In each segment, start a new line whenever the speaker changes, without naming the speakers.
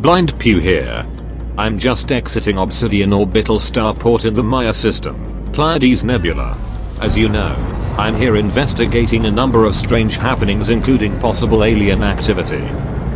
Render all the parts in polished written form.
Blind Pew here. I'm just exiting Obsidian orbital starport in the Maya system, Pleiades Nebula. As you know, I'm here investigating a number of strange happenings including possible alien activity.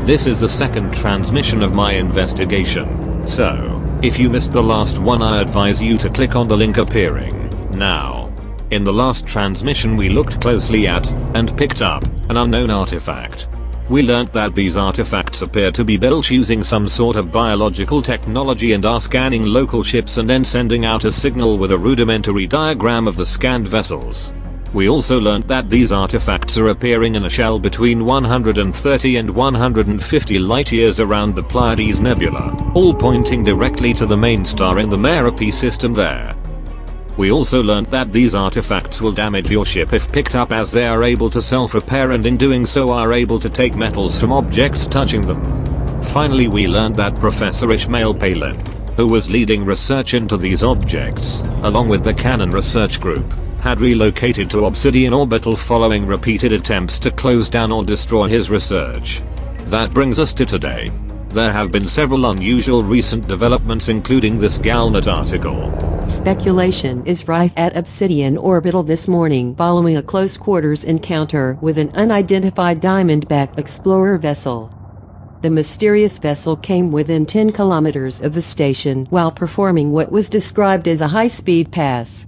This is the second transmission of my investigation, so if you missed the last one I advise you to click on the link appearing now. In the last transmission we looked closely at and picked up an unknown artifact. We learned that these artifacts appear to be built using some sort of biological technology and are scanning local ships and then sending out a signal with a rudimentary diagram of the scanned vessels. We also learned that these artifacts are appearing in a shell between 130 and 150 light years around the Pleiades Nebula, all pointing directly to the main star in the Milky system there. We also learned that these artifacts will damage your ship if picked up, as they are able to self-repair and in doing so are able to take metals from objects touching them. Finally we learned that Professor Ishmael Palin, who was leading research into these objects, along with the Canon research group, had relocated to Obsidian orbital following repeated attempts to close down or destroy his research. That brings us to today. There have been several unusual recent developments including this Galnet article.
Speculation is rife at Obsidian orbital this morning following a close quarters encounter with an unidentified Diamondback explorer vessel. The mysterious vessel came within 10 kilometers of the station while performing what was described as a high-speed pass.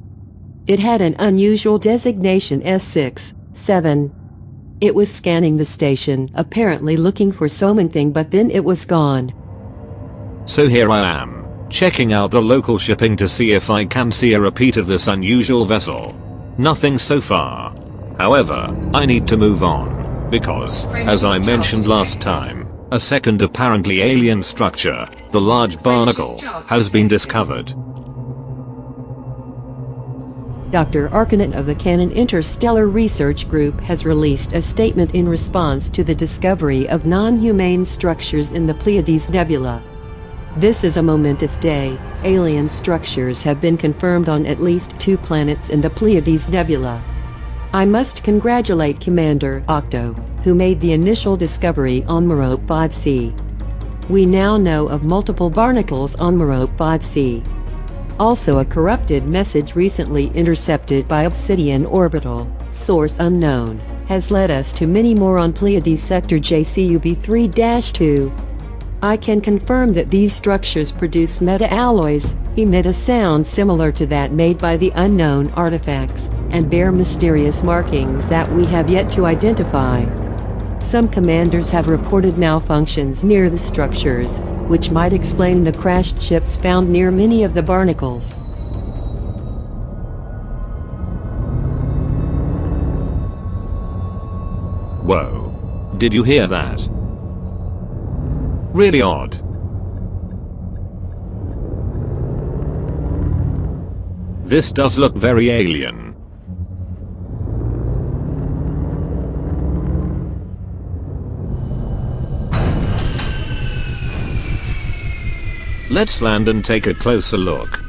It had an unusual designation S67. It was scanning the station, apparently looking for something, but then it was gone.
So here I am, checking out the local shipping to see if I can see a repeat of this unusual vessel. Nothing so far. However, I need to move on, because, as I mentioned last time, a second apparently alien structure, the large barnacle, has been discovered.
Dr. Arcanut of the Canon Interstellar Research Group has released a statement in response to the discovery of non-humane structures in the Pleiades Nebula. This is a momentous day. Alien structures have been confirmed on at least 2 planets in the Pleiades Nebula. I must congratulate Commander Octo, who made the initial discovery on Merope 5C. We now know of multiple barnacles on Merope 5C. Also, a corrupted message recently intercepted by Obsidian orbital, source unknown, has led us to many more on Pleiades sector JCUB3-2. I can confirm that these structures produce meta-alloys, emit a sound similar to that made by the unknown artifacts, and bear mysterious markings that we have yet to identify. Some commanders have reported malfunctions near the structures, which might explain the crashed ships found near many of the barnacles.
Whoa. Did you hear that? Really odd. This does look very alien. Let's land and take a closer look.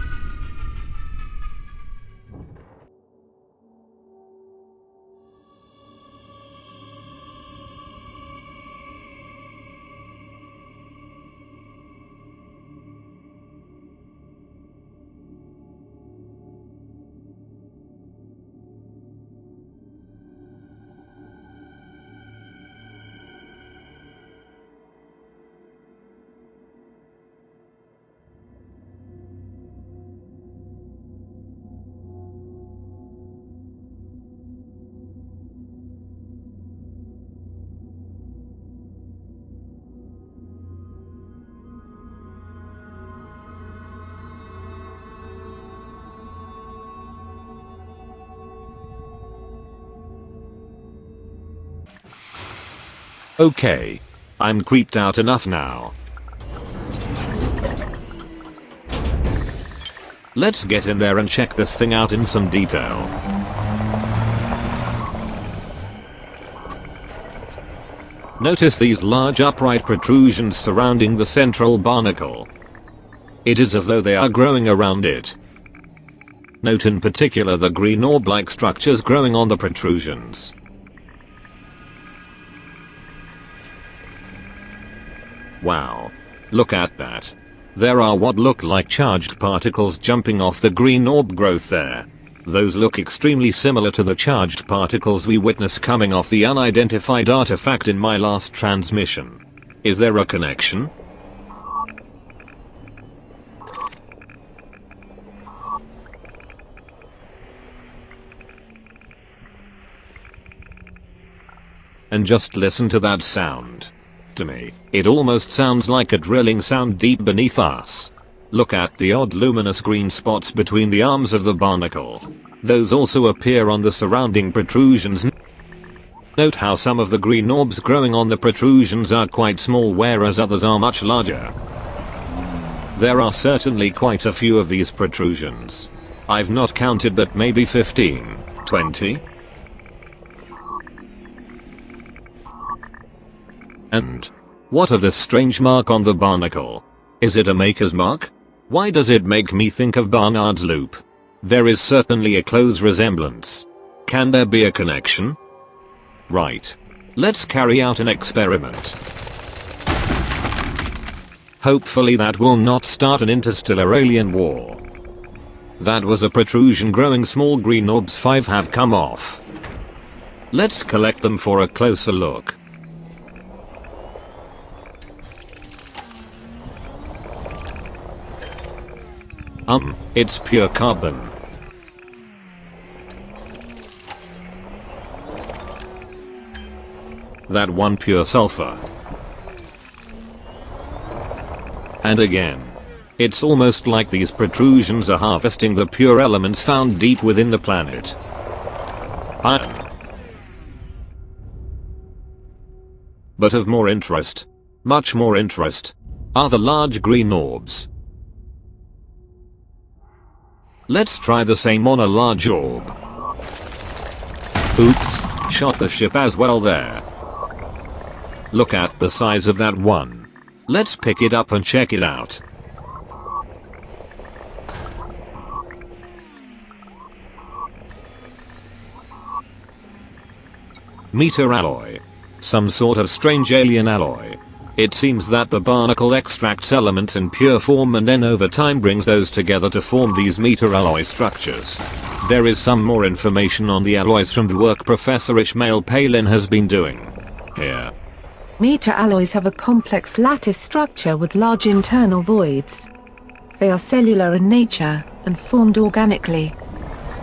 Okay, I'm creeped out enough now. Let's get in there and check this thing out in some detail. Notice these large upright protrusions surrounding the central barnacle. It is as though they are growing around it. Note in particular the green orb-like structures growing on the protrusions. Wow. Look at that. There are what look like charged particles jumping off the green orb growth there. Those look extremely similar to the charged particles we witnessed coming off the unidentified artifact in my last transmission. Is there a connection? And just listen to that sound. To me, it almost sounds like a drilling sound deep beneath us. Look at the odd luminous green spots between the arms of the barnacle. Those also appear on the surrounding protrusions. Note how some of the green orbs growing on the protrusions are quite small, whereas others are much larger. There are certainly quite a few of these protrusions. I've not counted, but maybe 15, 20. And what of this strange mark on the barnacle? Is it a maker's mark? Why does it make me think of Barnard's loop? There is certainly a close resemblance. Can there be a connection? Right. Let's carry out an experiment. Hopefully that will not start an interstellar alien war. That was a protrusion growing small green orbs. 5 have come off. Let's collect them for a closer look. It's pure carbon. That one pure sulfur. And again. It's almost like these protrusions are harvesting the pure elements found deep within the planet. Iron. But of more interest, much more interest, are the large green orbs. Let's try the same on a large orb. Oops, shot the ship as well there. Look at the size of that one. Let's pick it up and check it out. Meter alloy. Some sort of strange alien alloy. It seems that the barnacle extracts elements in pure form and then over time brings those together to form these meter alloy structures. There is some more information on the alloys from the work Professor Ishmael Palin has been doing. Here.
Meter alloys have a complex lattice structure with large internal voids. They are cellular in nature and formed organically.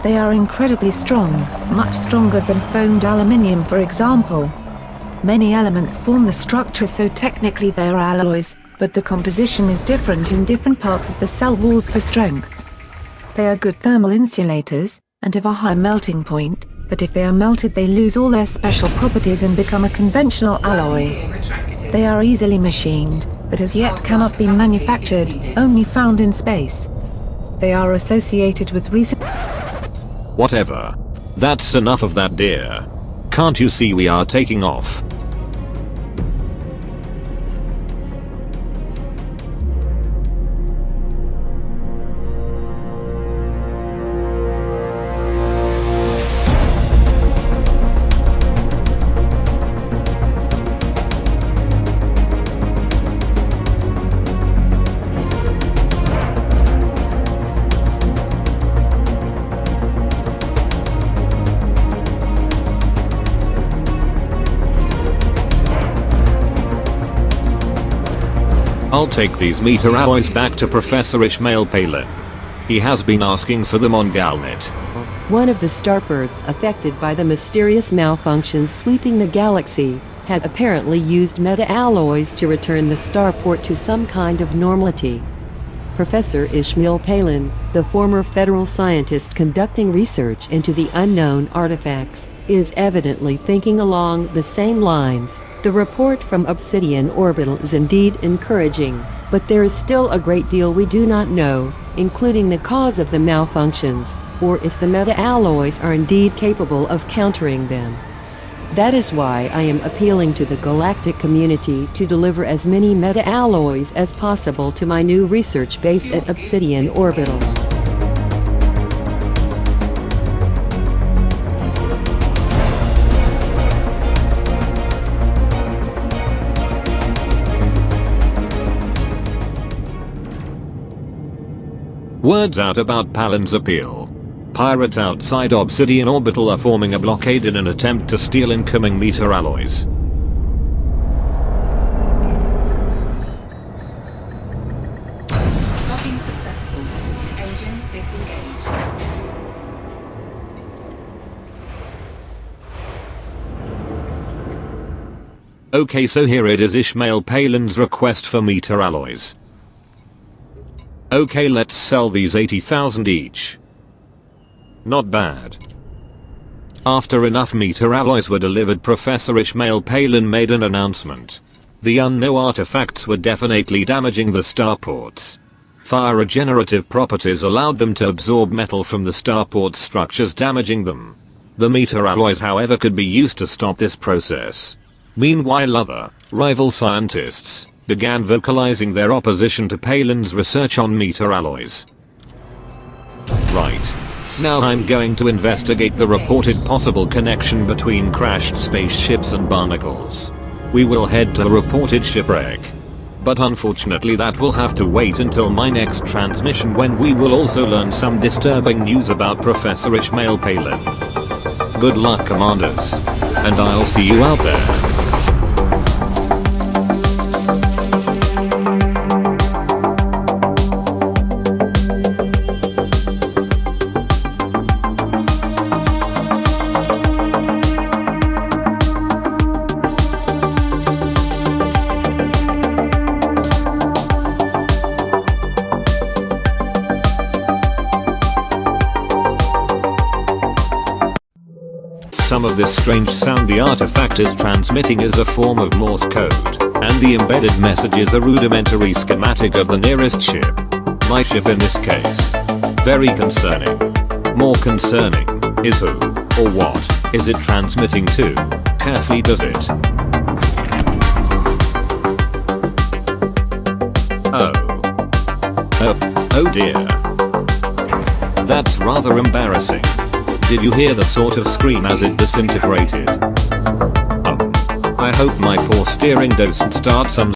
They are incredibly strong, much stronger than foamed aluminium, for example. Many elements form the structure, so technically they are alloys, but the composition is different in different parts of the cell walls for strength. They are good thermal insulators, and have a high melting point, but if they are melted they lose all their special properties and become a conventional alloy. They are easily machined, but as yet cannot be manufactured, only found in space. They are associated with recent...
Whatever. That's enough of that, dear. Can't you see we are taking off? I'll take these meter alloys back to Professor Ishmael Palin. He has been asking for them on Galnet.
One of the starbirds affected by the mysterious malfunctions sweeping the galaxy had apparently used meta-alloys to return the starport to some kind of normality. Professor Ishmael Palin, the former federal scientist conducting research into the unknown artifacts, is evidently thinking along the same lines. The report from Obsidian Orbital is indeed encouraging, but there is still a great deal we do not know, including the cause of the malfunctions, or if the meta-alloys are indeed capable of countering them. That is why I am appealing to the galactic community to deliver as many meta-alloys as possible to my new research base at Obsidian Orbital.
Word's out about Palin's appeal. Pirates outside Obsidian Orbital are forming a blockade in an attempt to steal incoming meter alloys.
Docking successful. Engines disengaged.
Okay, so here it is, Ishmael Palin's request for meter alloys. Okay, let's sell these 80,000 each. Not bad. After enough meter alloys were delivered, Professor Ishmael Palin made an announcement. The unknown artifacts were definitely damaging the starports. Fire regenerative properties allowed them to absorb metal from the starport structures, damaging them. The meter alloys, however, could be used to stop this process. Meanwhile, other, rival scientists began vocalizing their opposition to Palin's research on meter alloys. Right. Now I'm going to investigate the reported possible connection between crashed spaceships and barnacles. We will head to the reported shipwreck. But unfortunately that will have to wait until my next transmission, when we will also learn some disturbing news about Professor Ishmael Palin. Good luck, commanders. And I'll see you out there. Some of this strange sound the artifact is transmitting is a form of Morse code, and the embedded message is a rudimentary schematic of the nearest ship. My ship in this case. Very concerning. More concerning is who or what is it transmitting to? Carefully does it. Oh dear. That's rather embarrassing. Did you hear the sort of scream as it disintegrated? I hope my poor steering doesn't start some